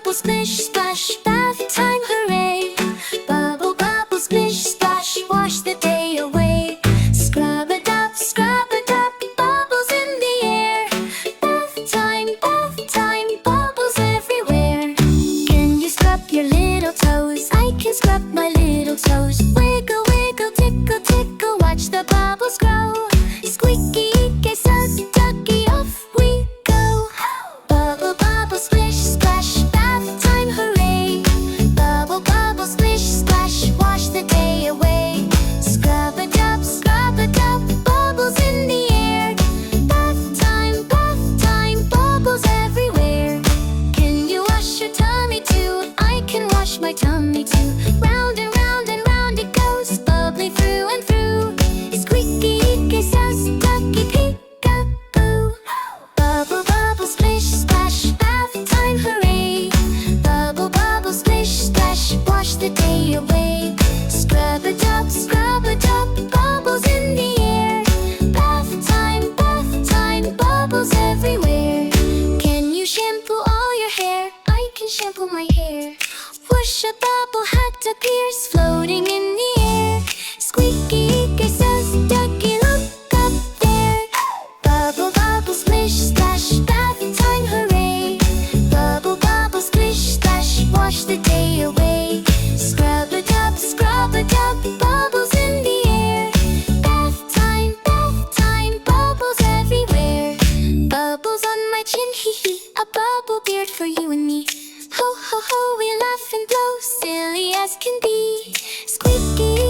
bubble, splish, splash, bath time, hooray! Bubble, bubble, splish, splash, wash the day away. Scrub-a-dub, bubbles in the air. Bath time, bubbles everywhere. Can you scrub your little toes? I can scrub my little toes. Wiggle, wiggle, tickle, tickle, watch the bubbles grow. Squeaky, says Ducky, off we go. Bubble, bubble, splish, splash, bath time, hooray! Bubble, bubble, splish, splash, wash the day away. Scrub-a-dub, bubbles in the air. Bath time, bubbles everywhere. Can you wash your tummy too? I can wash my tummy too. Round and round and round it goes, bubbly through and through. Squeaky, says Ducky, peek-a-boo. Bubble, bubble, splish, splash, bath time, hooray! Bubble, bubble, splish, splash, wash the day away. Scrub-a-dub, bubbles in the air. Bath time, bubbles everywhere. Can you shampoo all your hair? I can shampoo my hair. Whoosh, a bubble hat appears floating in the air. Squeaky, says Ducky, look up there. Bubble, bubble, splish, splash, bath time, hooray! Bubble, bubble, splish, splash, wash the day away. Scrub-a-dub, bubbles in the air. Bath time, bubbles everywhere. Bubbles on my chin, hee hee, a bubble beard for you and me. Ho ho ho, we laugh and blow, silly as can be. Squeaky,